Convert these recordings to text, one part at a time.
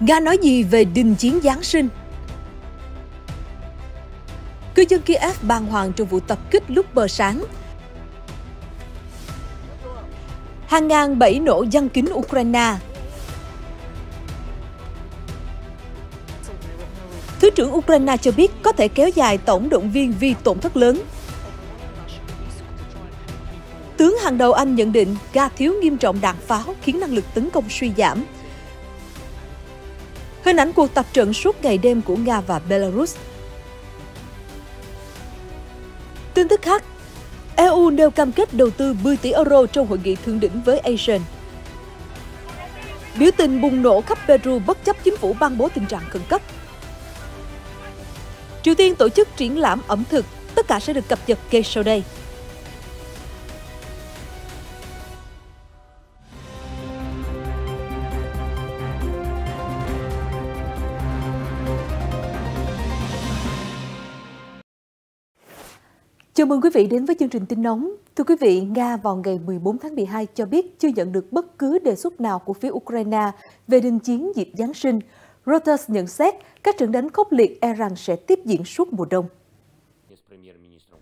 Nga nói gì về đình chiến Giáng sinh? Cư dân Kiev bàng hoàng trong vụ tập kích lúc bờ sáng. Hàng ngàn bẫy nổ giăng kính Ukraine. Thứ trưởng Ukraine cho biết có thể kéo dài tổng động viên vì tổn thất lớn. Tướng hàng đầu Anh nhận định Nga thiếu nghiêm trọng đạn pháo khiến năng lực tấn công suy giảm. Hình ảnh cuộc tập trận suốt ngày đêm của Nga và Belarus. Tin tức khác, EU nêu cam kết đầu tư 10 tỷ euro trong hội nghị thượng đỉnh với ASEAN. Biểu tình bùng nổ khắp Peru bất chấp chính phủ ban bố tình trạng khẩn cấp. Triều Tiên tổ chức triển lãm ẩm thực, tất cả sẽ được cập nhật ngay sau đây. Chào mừng quý vị đến với chương trình tin nóng. Thưa quý vị, Nga vào ngày 14 tháng 12 cho biết chưa nhận được bất cứ đề xuất nào của phía Ukraine về đình chiến dịp Giáng sinh. Reuters nhận xét các trận đánh khốc liệt e rằng sẽ tiếp diễn suốt mùa đông.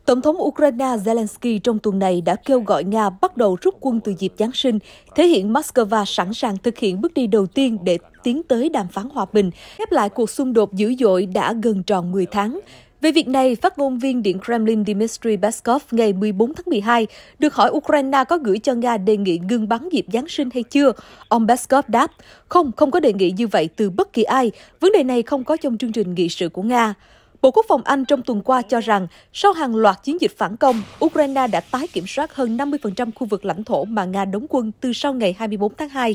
Tổng thống Ukraine Zelensky trong tuần này đã kêu gọi Nga bắt đầu rút quân từ dịp Giáng sinh, thể hiện Moscow sẵn sàng thực hiện bước đi đầu tiên để tiến tới đàm phán hòa bình, khép lại cuộc xung đột dữ dội đã gần tròn 10 tháng. Về việc này, phát ngôn viên Điện Kremlin Dmitry Peskov ngày 14 tháng 12 được hỏi Ukraine có gửi cho Nga đề nghị ngừng bắn dịp Giáng sinh hay chưa. Ông Peskov đáp, không có đề nghị như vậy từ bất kỳ ai. Vấn đề này không có trong chương trình nghị sự của Nga. Bộ Quốc phòng Anh trong tuần qua cho rằng, sau hàng loạt chiến dịch phản công, Ukraine đã tái kiểm soát hơn 50% khu vực lãnh thổ mà Nga đóng quân từ sau ngày 24 tháng 2.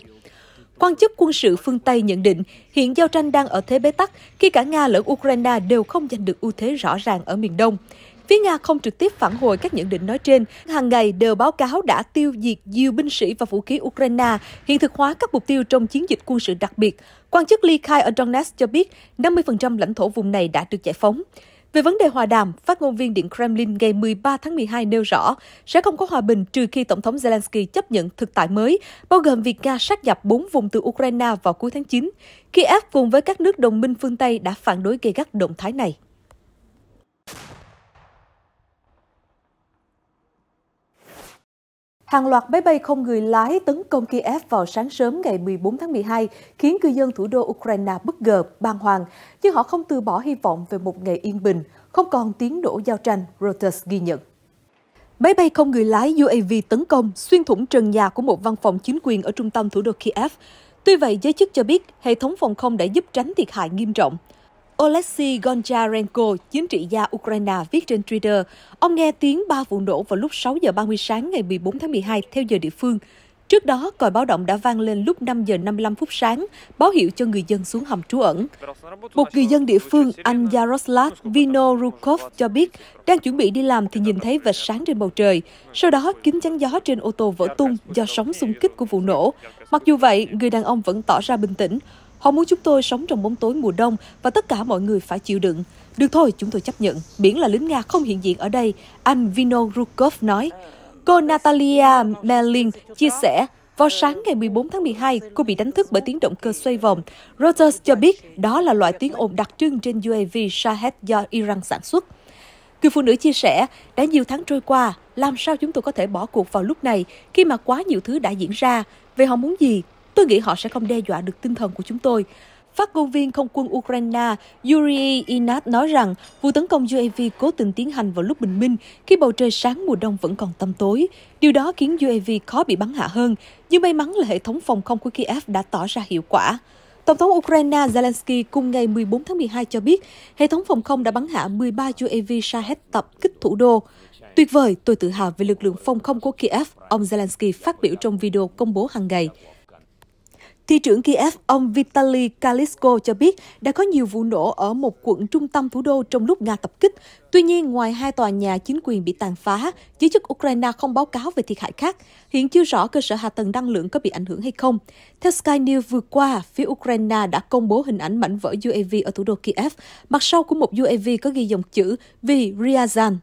Quan chức quân sự phương Tây nhận định hiện giao tranh đang ở thế bế tắc khi cả Nga lẫn Ukraine đều không giành được ưu thế rõ ràng ở miền Đông. Phía Nga không trực tiếp phản hồi các nhận định nói trên, hàng ngày đều báo cáo đã tiêu diệt nhiều binh sĩ và vũ khí Ukraine, hiện thực hóa các mục tiêu trong chiến dịch quân sự đặc biệt. Quan chức ly khai ở Donetsk cho biết 50% lãnh thổ vùng này đã được giải phóng. Về vấn đề hòa đàm, phát ngôn viên Điện Kremlin ngày 13 tháng 12 nêu rõ sẽ không có hòa bình trừ khi Tổng thống Zelensky chấp nhận thực tại mới, bao gồm việc Nga sát nhập 4 vùng từ Ukraine vào cuối tháng 9. Kiev cùng với các nước đồng minh phương Tây đã phản đối gay gắt động thái này. Hàng loạt máy bay không người lái tấn công Kiev vào sáng sớm ngày 14 tháng 12 khiến cư dân thủ đô Ukraine bất ngờ, bàng hoàng, nhưng họ không từ bỏ hy vọng về một ngày yên bình, không còn tiếng nổ giao tranh, Reuters ghi nhận. Máy bay không người lái UAV tấn công xuyên thủng trần nhà của một văn phòng chính quyền ở trung tâm thủ đô Kiev. Tuy vậy, giới chức cho biết hệ thống phòng không đã giúp tránh thiệt hại nghiêm trọng. Oleksiy Goncharenko, chính trị gia Ukraine, viết trên Twitter, ông nghe tiếng 3 vụ nổ vào lúc 6 giờ 30 sáng ngày 14 tháng 12 theo giờ địa phương. Trước đó, còi báo động đã vang lên lúc 5 giờ 55 phút sáng, báo hiệu cho người dân xuống hầm trú ẩn. Một người dân địa phương, anh Yaroslav Vinorukov cho biết, đang chuẩn bị đi làm thì nhìn thấy vệt sáng trên bầu trời. Sau đó, kính chắn gió trên ô tô vỡ tung do sóng xung kích của vụ nổ. Mặc dù vậy, người đàn ông vẫn tỏ ra bình tĩnh. Họ muốn chúng tôi sống trong bóng tối mùa đông và tất cả mọi người phải chịu đựng. Được thôi, chúng tôi chấp nhận, miễn là lính Nga không hiện diện ở đây, anh Vinorukov nói. Cô Natalia Melin chia sẻ, vào sáng ngày 14 tháng 12, cô bị đánh thức bởi tiếng động cơ xoay vòng. Reuters cho biết đó là loại tiếng ồn đặc trưng trên UAV Shahed do Iran sản xuất. Người phụ nữ chia sẻ, đã nhiều tháng trôi qua, làm sao chúng tôi có thể bỏ cuộc vào lúc này khi mà quá nhiều thứ đã diễn ra? Vậy họ muốn gì? Tôi nghĩ họ sẽ không đe dọa được tinh thần của chúng tôi. Phát ngôn viên không quân Ukraine Yuri Inat nói rằng vụ tấn công UAV cố tình tiến hành vào lúc bình minh khi bầu trời sáng mùa đông vẫn còn tăm tối. Điều đó khiến UAV khó bị bắn hạ hơn, nhưng may mắn là hệ thống phòng không của Kiev đã tỏ ra hiệu quả. Tổng thống Ukraine Zelensky cùng ngày 14 tháng 12 cho biết hệ thống phòng không đã bắn hạ 13 UAV Shahed tập kích thủ đô. Tuyệt vời, tôi tự hào về lực lượng phòng không của Kiev, ông Zelensky phát biểu trong video công bố hàng ngày. Thị trưởng Kiev, ông Vitaly Klitschko cho biết đã có nhiều vụ nổ ở một quận trung tâm thủ đô trong lúc Nga tập kích. Tuy nhiên, ngoài 2 tòa nhà chính quyền bị tàn phá, giới chức Ukraine không báo cáo về thiệt hại khác. Hiện chưa rõ cơ sở hạ tầng năng lượng có bị ảnh hưởng hay không. Theo Sky News vừa qua, phía Ukraine đã công bố hình ảnh mảnh vỡ UAV ở thủ đô Kiev. Mặt sau của một UAV có ghi dòng chữ vì Ryazan.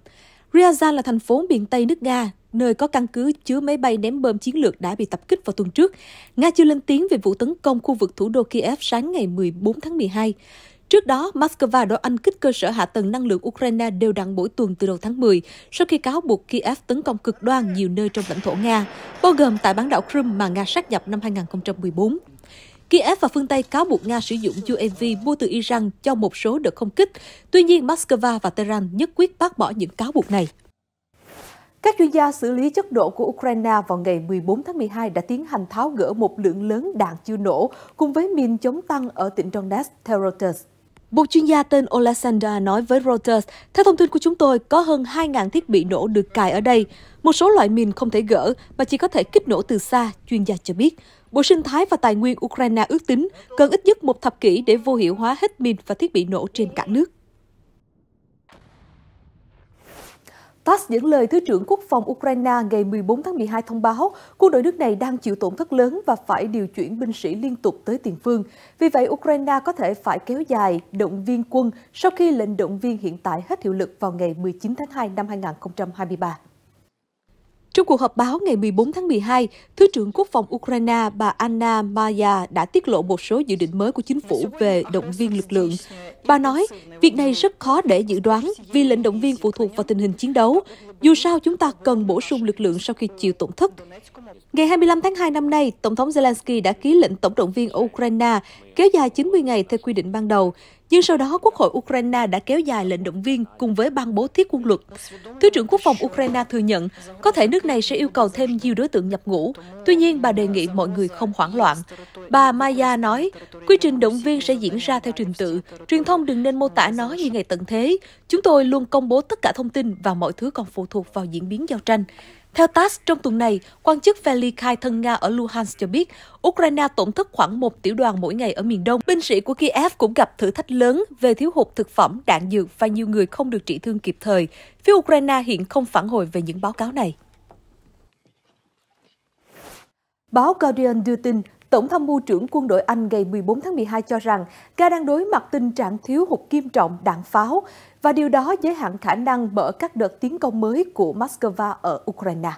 Ryazan là thành phố miền Tây nước Nga, nơi có căn cứ chứa máy bay ném bom chiến lược đã bị tập kích vào tuần trước. Nga chưa lên tiếng về vụ tấn công khu vực thủ đô Kiev sáng ngày 14 tháng 12. Trước đó, Moscow đã oanh kích cơ sở hạ tầng năng lượng Ukraine đều đặn mỗi tuần từ đầu tháng 10, sau khi cáo buộc Kiev tấn công cực đoan nhiều nơi trong lãnh thổ Nga, bao gồm tại bán đảo Crimea mà Nga sát nhập năm 2014. Kiev và phương Tây cáo buộc Nga sử dụng UAV mua từ Iran cho một số đợt không kích. Tuy nhiên, Moscow và Tehran nhất quyết bác bỏ những cáo buộc này. Các chuyên gia xử lý chất nổ của Ukraine vào ngày 14 tháng 12 đã tiến hành tháo gỡ một lượng lớn đạn chưa nổ cùng với mìn chống tăng ở tỉnh Donetsk, theo Reuters. Một chuyên gia tên Oleksandr nói với Reuters, theo thông tin của chúng tôi, có hơn 2.000 thiết bị nổ được cài ở đây. Một số loại mìn không thể gỡ mà chỉ có thể kích nổ từ xa, chuyên gia cho biết. Bộ Sinh thái và Tài nguyên Ukraine ước tính cần ít nhất một thập kỷ để vô hiệu hóa hết mìn và thiết bị nổ trên cả nước. TASS dẫn lời Thứ trưởng Quốc phòng Ukraine ngày 14 tháng 12 thông báo quân đội nước này đang chịu tổn thất lớn và phải điều chuyển binh sĩ liên tục tới tiền phương. Vì vậy, Ukraine có thể phải kéo dài động viên quân sau khi lệnh động viên hiện tại hết hiệu lực vào ngày 19 tháng 2 năm 2023. Trong cuộc họp báo ngày 14 tháng 12, Thứ trưởng Quốc phòng Ukraine bà Anna Maya đã tiết lộ một số dự định mới của chính phủ về động viên lực lượng. Bà nói, việc này rất khó để dự đoán vì lệnh động viên phụ thuộc vào tình hình chiến đấu. Dù sao, chúng ta cần bổ sung lực lượng sau khi chịu tổn thất. Ngày 25 tháng 2 năm nay, Tổng thống Zelensky đã ký lệnh tổng động viên ở Ukraine kéo dài 90 ngày theo quy định ban đầu. Nhưng sau đó, Quốc hội Ukraine đã kéo dài lệnh động viên cùng với ban bố thiết quân luật. Thứ trưởng Quốc phòng Ukraine thừa nhận, có thể nước này sẽ yêu cầu thêm nhiều đối tượng nhập ngũ. Tuy nhiên, bà đề nghị mọi người không hoảng loạn. Bà Maya nói, quy trình động viên sẽ diễn ra theo trình tự. Truyền thông đừng nên mô tả nó như ngày tận thế. Chúng tôi luôn công bố tất cả thông tin và mọi thứ còn phụ thuộc vào diễn biến giao tranh. Theo TASS, trong tuần này, quan chức Vali khai thân Nga ở Luhansk cho biết, Ukraine tổn thất khoảng 1 tiểu đoàn mỗi ngày ở miền Đông. Binh sĩ của Kiev cũng gặp thử thách lớn về thiếu hụt thực phẩm, đạn dược và nhiều người không được trị thương kịp thời. Phía Ukraine hiện không phản hồi về những báo cáo này. Báo Guardian đưa tin, Tổng tham mưu trưởng quân đội Anh ngày 14 tháng 12 cho rằng Nga đang đối mặt tình trạng thiếu hụt nghiêm trọng đạn pháo và điều đó giới hạn khả năng mở các đợt tiến công mới của Moscow ở Ukraine.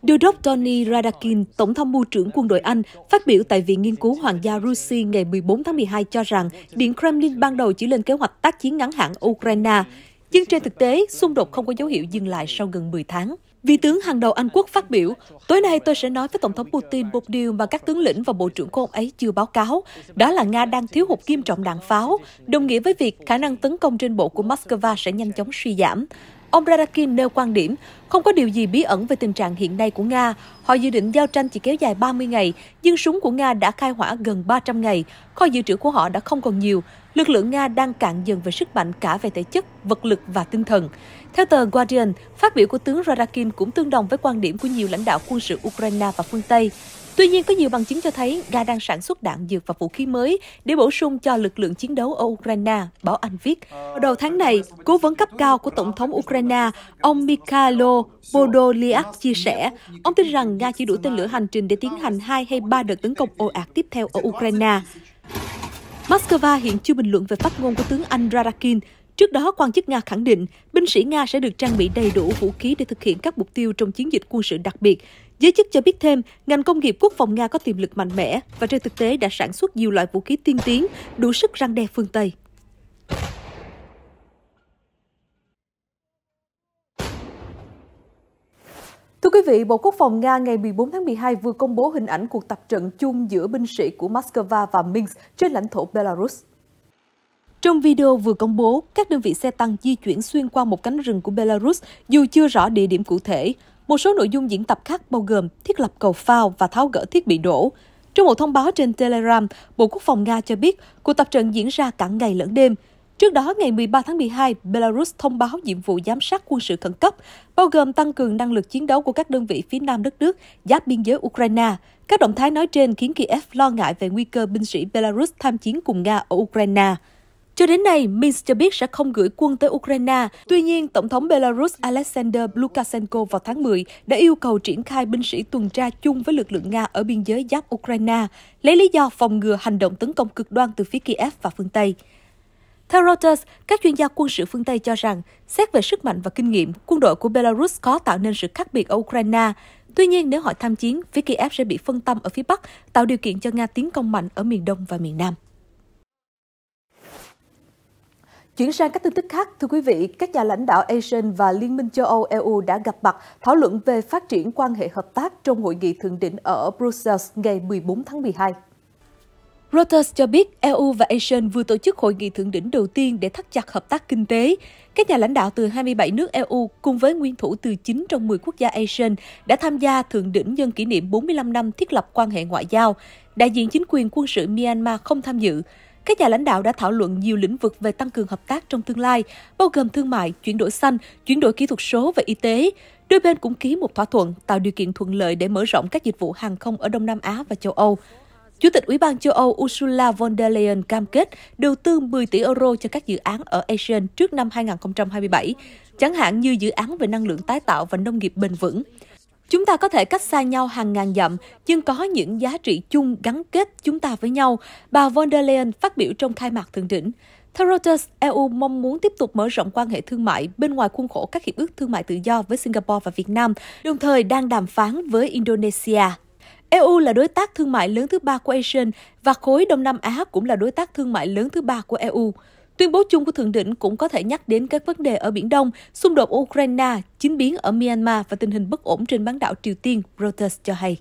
Điều đốc Tony Radakin, Tổng tham mưu trưởng quân đội Anh, phát biểu tại Viện Nghiên cứu Hoàng gia Russia ngày 14 tháng 12 cho rằng Điện Kremlin ban đầu chỉ lên kế hoạch tác chiến ngắn hạn ở Ukraine. Nhưng trên thực tế, xung đột không có dấu hiệu dừng lại sau gần 10 tháng. Vị tướng hàng đầu Anh quốc phát biểu, tối nay tôi sẽ nói với Tổng thống Putin một điều mà các tướng lĩnh và bộ trưởng của ông ấy chưa báo cáo. Đó là Nga đang thiếu hụt nghiêm trọng đạn pháo, đồng nghĩa với việc khả năng tấn công trên bộ của Moscow sẽ nhanh chóng suy giảm. Ông Radakin nêu quan điểm, không có điều gì bí ẩn về tình trạng hiện nay của Nga. Họ dự định giao tranh chỉ kéo dài 30 ngày, nhưng súng của Nga đã khai hỏa gần 300 ngày. Kho dự trữ của họ đã không còn nhiều. Lực lượng Nga đang cạn dần về sức mạnh cả về thể chất, vật lực và tinh thần. Theo tờ Guardian, phát biểu của tướng Radakin cũng tương đồng với quan điểm của nhiều lãnh đạo quân sự Ukraine và phương Tây. Tuy nhiên, có nhiều bằng chứng cho thấy Nga đang sản xuất đạn dược và vũ khí mới để bổ sung cho lực lượng chiến đấu ở Ukraine, báo Anh viết. Vào đầu tháng này, cố vấn cấp cao của Tổng thống Ukraine, ông Mikhailo Podolyak chia sẻ, ông tin rằng Nga chỉ đủ tên lửa hành trình để tiến hành 2 hay 3 đợt tấn công ồ ạt tiếp theo ở Ukraine. Moscow hiện chưa bình luận về phát ngôn của tướng Anh Radakin. Trước đó, quan chức Nga khẳng định binh sĩ Nga sẽ được trang bị đầy đủ vũ khí để thực hiện các mục tiêu trong chiến dịch quân sự đặc biệt. Giới chức cho biết thêm, ngành công nghiệp quốc phòng Nga có tiềm lực mạnh mẽ và trên thực tế đã sản xuất nhiều loại vũ khí tiên tiến, đủ sức răn đe phương Tây. Thưa quý vị, Bộ Quốc phòng Nga ngày 14 tháng 12 vừa công bố hình ảnh cuộc tập trận chung giữa binh sĩ của Moscow và Minsk trên lãnh thổ Belarus. Trong video vừa công bố, các đơn vị xe tăng di chuyển xuyên qua một cánh rừng của Belarus dù chưa rõ địa điểm cụ thể. Một số nội dung diễn tập khác bao gồm thiết lập cầu phao và tháo gỡ thiết bị nổ. Trong một thông báo trên Telegram, Bộ Quốc phòng Nga cho biết cuộc tập trận diễn ra cả ngày lẫn đêm. Trước đó, ngày 13 tháng 12, Belarus thông báo nhiệm vụ giám sát quân sự khẩn cấp, bao gồm tăng cường năng lực chiến đấu của các đơn vị phía nam đất nước, giáp biên giới Ukraine. Các động thái nói trên khiến Kiev lo ngại về nguy cơ binh sĩ Belarus tham chiến cùng Nga ở Ukraine. Cho đến nay, Minsk cho biết sẽ không gửi quân tới Ukraine. Tuy nhiên, Tổng thống Belarus Alexander Lukashenko vào tháng 10 đã yêu cầu triển khai binh sĩ tuần tra chung với lực lượng Nga ở biên giới giáp Ukraine, lấy lý do phòng ngừa hành động tấn công cực đoan từ phía Kiev và phương Tây. Theo Reuters, các chuyên gia quân sự phương Tây cho rằng, xét về sức mạnh và kinh nghiệm, quân đội của Belarus có tạo nên sự khác biệt ở Ukraine. Tuy nhiên, nếu họ tham chiến, phía Kiev sẽ bị phân tâm ở phía Bắc, tạo điều kiện cho Nga tiến công mạnh ở miền Đông và miền Nam. Chuyển sang các tin tức khác, thưa quý vị, các nhà lãnh đạo ASEAN và Liên minh châu Âu EU đã gặp mặt thảo luận về phát triển quan hệ hợp tác trong hội nghị thượng đỉnh ở Brussels ngày 14 tháng 12. Reuters cho biết EU và ASEAN vừa tổ chức hội nghị thượng đỉnh đầu tiên để thắt chặt hợp tác kinh tế. Các nhà lãnh đạo từ 27 nước EU cùng với nguyên thủ từ 9 trong 10 quốc gia ASEAN đã tham gia thượng đỉnh nhân kỷ niệm 45 năm thiết lập quan hệ ngoại giao. Đại diện chính quyền quân sự Myanmar không tham dự. Các nhà lãnh đạo đã thảo luận nhiều lĩnh vực về tăng cường hợp tác trong tương lai, bao gồm thương mại, chuyển đổi xanh, chuyển đổi kỹ thuật số và y tế. Đôi bên cũng ký một thỏa thuận tạo điều kiện thuận lợi để mở rộng các dịch vụ hàng không ở Đông Nam Á và châu Âu. Chủ tịch Ủy ban châu Âu Ursula von der Leyen cam kết đầu tư 10 tỷ euro cho các dự án ở ASEAN trước năm 2027, chẳng hạn như dự án về năng lượng tái tạo và nông nghiệp bền vững. Chúng ta có thể cách xa nhau hàng ngàn dặm, nhưng có những giá trị chung gắn kết chúng ta với nhau, bà von der Leyen phát biểu trong khai mạc thượng đỉnh. Theo Reuters, EU mong muốn tiếp tục mở rộng quan hệ thương mại bên ngoài khuôn khổ các hiệp ước thương mại tự do với Singapore và Việt Nam, đồng thời đang đàm phán với Indonesia. EU là đối tác thương mại lớn thứ ba của ASEAN và khối Đông Nam Á cũng là đối tác thương mại lớn thứ ba của EU. Tuyên bố chung của thượng đỉnh cũng có thể nhắc đến các vấn đề ở Biển Đông, xung đột Ukraine, chính biến ở Myanmar và tình hình bất ổn trên bán đảo Triều Tiên, Reuters cho hay.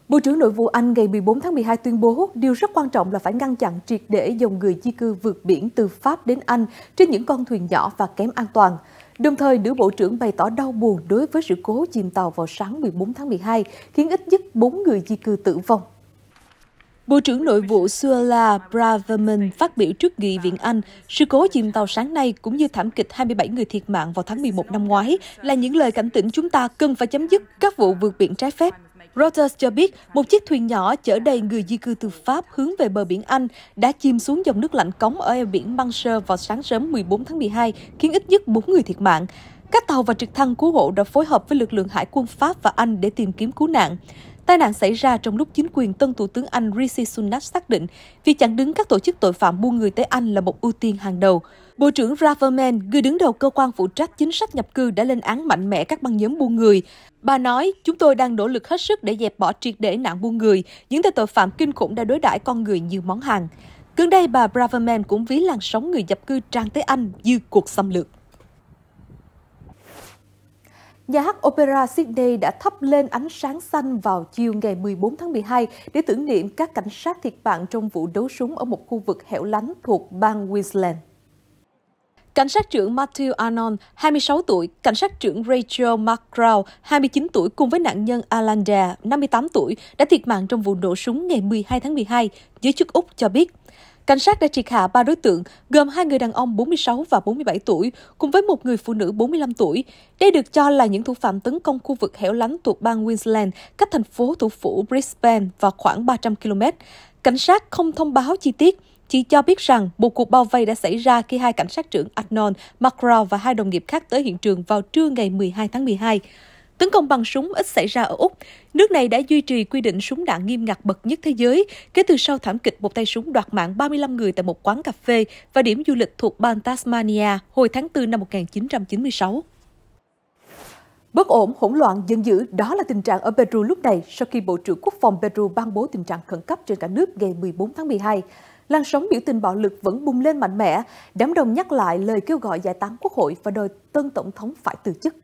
Bộ trưởng Nội vụ Anh ngày 14 tháng 12 tuyên bố điều rất quan trọng là phải ngăn chặn triệt để dòng người di cư vượt biển từ Pháp đến Anh trên những con thuyền nhỏ và kém an toàn. Đồng thời, nữ bộ trưởng bày tỏ đau buồn đối với sự cố chìm tàu vào sáng 14 tháng 12, khiến ít nhất 4 người di cư tử vong. Bộ trưởng Nội vụ Suella Braverman phát biểu trước Nghị viện Anh, sự cố chìm tàu sáng nay cũng như thảm kịch 27 người thiệt mạng vào tháng 11 năm ngoái là những lời cảnh tỉnh chúng ta cần phải chấm dứt các vụ vượt biển trái phép. Reuters cho biết một chiếc thuyền nhỏ chở đầy người di cư từ Pháp hướng về bờ biển Anh đã chìm xuống dòng nước lạnh cống ở eo biển Manche vào sáng sớm 14 tháng 12, khiến ít nhất 4 người thiệt mạng. Các tàu và trực thăng cứu hộ đã phối hợp với lực lượng hải quân Pháp và Anh để tìm kiếm cứu nạn. Tai nạn xảy ra trong lúc chính quyền tân Thủ tướng Anh Rishi Sunak xác định việc chặn đứng các tổ chức tội phạm buôn người tới Anh là một ưu tiên hàng đầu. Bộ trưởng Braverman, người đứng đầu cơ quan phụ trách chính sách nhập cư, đã lên án mạnh mẽ các băng nhóm buôn người. Bà nói, chúng tôi đang nỗ lực hết sức để dẹp bỏ triệt để nạn buôn người, những tên tội phạm kinh khủng đã đối đãi con người như món hàng. Gần đây, bà Braverman cũng ví làn sóng người nhập cư tràn tới Anh như cuộc xâm lược. Nhà hát Opera Sydney đã thắp lên ánh sáng xanh vào chiều ngày 14 tháng 12 để tưởng niệm các cảnh sát thiệt mạng trong vụ đấu súng ở một khu vực hẻo lánh thuộc bang Queensland. Cảnh sát trưởng Matthew Arnold, 26 tuổi, cảnh sát trưởng Rachel McGraw, 29 tuổi cùng với nạn nhân Alan Dare, 58 tuổi, đã thiệt mạng trong vụ nổ súng ngày 12 tháng 12, giới chức Úc cho biết. Cảnh sát đã triệt hạ 3 đối tượng, gồm 2 người đàn ông 46 và 47 tuổi, cùng với một người phụ nữ 45 tuổi. Đây được cho là những thủ phạm tấn công khu vực hẻo lánh thuộc bang Queensland, cách thành phố thủ phủ Brisbane vào khoảng 300 km. Cảnh sát không thông báo chi tiết, chỉ cho biết rằng một cuộc bao vây đã xảy ra khi hai cảnh sát trưởng Arnold, McGraw và 2 đồng nghiệp khác tới hiện trường vào trưa ngày 12 tháng 12. Tấn công bằng súng ít xảy ra ở Úc. Nước này đã duy trì quy định súng đạn nghiêm ngặt bậc nhất thế giới kể từ sau thảm kịch một tay súng đoạt mạng 35 người tại một quán cà phê và điểm du lịch thuộc bang Tasmania hồi tháng 4 năm 1996. Bất ổn, hỗn loạn, giận dữ, đó là tình trạng ở Peru lúc này sau khi Bộ trưởng Quốc phòng Peru ban bố tình trạng khẩn cấp trên cả nước ngày 14 tháng 12. Làn sóng biểu tình bạo lực vẫn bùng lên mạnh mẽ, đám đông nhắc lại lời kêu gọi giải tán quốc hội và đòi tân tổng thống phải từ chức.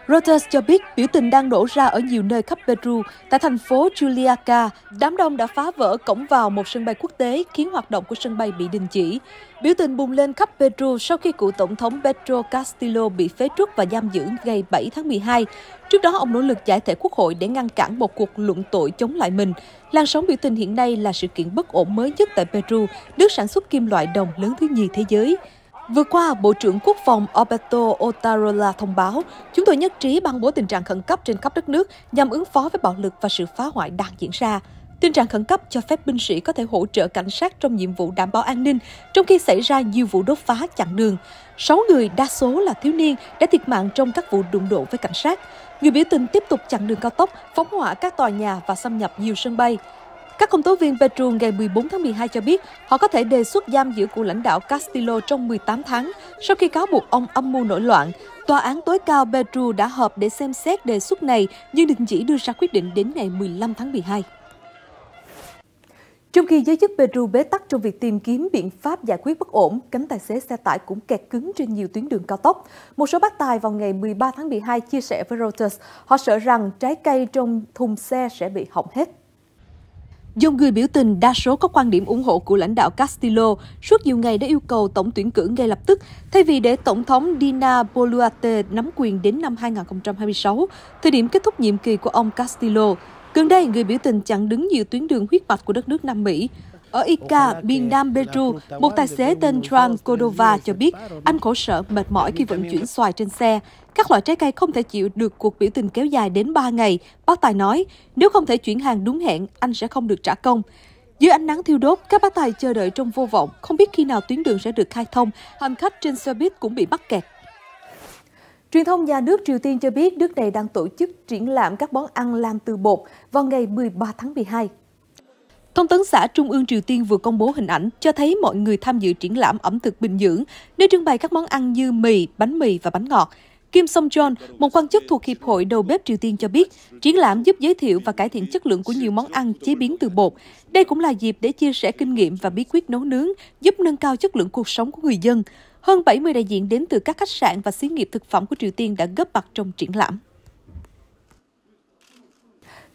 Reuters cho biết biểu tình đang nổ ra ở nhiều nơi khắp Peru. Tại thành phố Juliaca, đám đông đã phá vỡ cổng vào một sân bay quốc tế, khiến hoạt động của sân bay bị đình chỉ. Biểu tình bùng lên khắp Peru sau khi cựu tổng thống Pedro Castillo bị phế truất và giam giữ ngày 7 tháng 12. Trước đó, ông nỗ lực giải thể quốc hội để ngăn cản một cuộc luận tội chống lại mình. Làn sóng biểu tình hiện nay là sự kiện bất ổn mới nhất tại Peru, nước sản xuất kim loại đồng lớn thứ nhì thế giới. Vừa qua, Bộ trưởng Quốc phòng Alberto Otarola thông báo, chúng tôi nhất trí ban bố tình trạng khẩn cấp trên khắp đất nước nhằm ứng phó với bạo lực và sự phá hoại đang diễn ra. Tình trạng khẩn cấp cho phép binh sĩ có thể hỗ trợ cảnh sát trong nhiệm vụ đảm bảo an ninh, trong khi xảy ra nhiều vụ đốt phá chặn đường. 6 người, đa số là thiếu niên, đã thiệt mạng trong các vụ đụng độ với cảnh sát. Người biểu tình tiếp tục chặn đường cao tốc, phóng hỏa các tòa nhà và xâm nhập nhiều sân bay. Các công tố viên Peru ngày 14 tháng 12 cho biết họ có thể đề xuất giam giữ cựu lãnh đạo Castillo trong 18 tháng sau khi cáo buộc ông âm mưu nổi loạn. Tòa án tối cao Peru đã họp để xem xét đề xuất này nhưng đình chỉ đưa ra quyết định đến ngày 15 tháng 12. Trong khi giới chức Peru bế tắc trong việc tìm kiếm biện pháp giải quyết bất ổn, cánh tài xế xe tải cũng kẹt cứng trên nhiều tuyến đường cao tốc. Một số bác tài vào ngày 13 tháng 12 chia sẻ với Reuters, họ sợ rằng trái cây trong thùng xe sẽ bị hỏng hết. Dòng người biểu tình đa số có quan điểm ủng hộ của lãnh đạo Castillo suốt nhiều ngày đã yêu cầu tổng tuyển cử ngay lập tức, thay vì để Tổng thống Dina Boluarte nắm quyền đến năm 2026, thời điểm kết thúc nhiệm kỳ của ông Castillo. Gần đây, người biểu tình chặn đứng nhiều tuyến đường huyết mạch của đất nước Nam Mỹ. Ở Ica, miền Nam Peru, một tài xế tên Juan Cordova cho biết anh khổ sở mệt mỏi khi vận chuyển xoài trên xe. Các loại trái cây không thể chịu được cuộc biểu tình kéo dài đến 3 ngày. Bác tài nói, nếu không thể chuyển hàng đúng hẹn, anh sẽ không được trả công. Dưới ánh nắng thiêu đốt, các bác tài chờ đợi trong vô vọng, không biết khi nào tuyến đường sẽ được khai thông, hành khách trên xe buýt cũng bị mắc kẹt. Truyền thông nhà nước Triều Tiên cho biết nước này đang tổ chức triển lãm các món ăn làm từ bột vào ngày 13 tháng 12. Thông tấn xã Trung ương Triều Tiên vừa công bố hình ảnh cho thấy mọi người tham dự triển lãm ẩm thực bình dưỡng, nơi trưng bày các món ăn như mì và bánh ngọt. Kim Song-chol, một quan chức thuộc Hiệp hội Đầu bếp Triều Tiên cho biết, triển lãm giúp giới thiệu và cải thiện chất lượng của nhiều món ăn chế biến từ bột. Đây cũng là dịp để chia sẻ kinh nghiệm và bí quyết nấu nướng, giúp nâng cao chất lượng cuộc sống của người dân. Hơn 70 đại diện đến từ các khách sạn và xí nghiệp thực phẩm của Triều Tiên đã góp mặt trong triển lãm.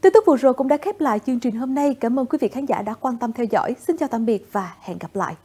Tin tức vừa rồi cũng đã khép lại chương trình hôm nay. Cảm ơn quý vị khán giả đã quan tâm theo dõi. Xin chào tạm biệt và hẹn gặp lại.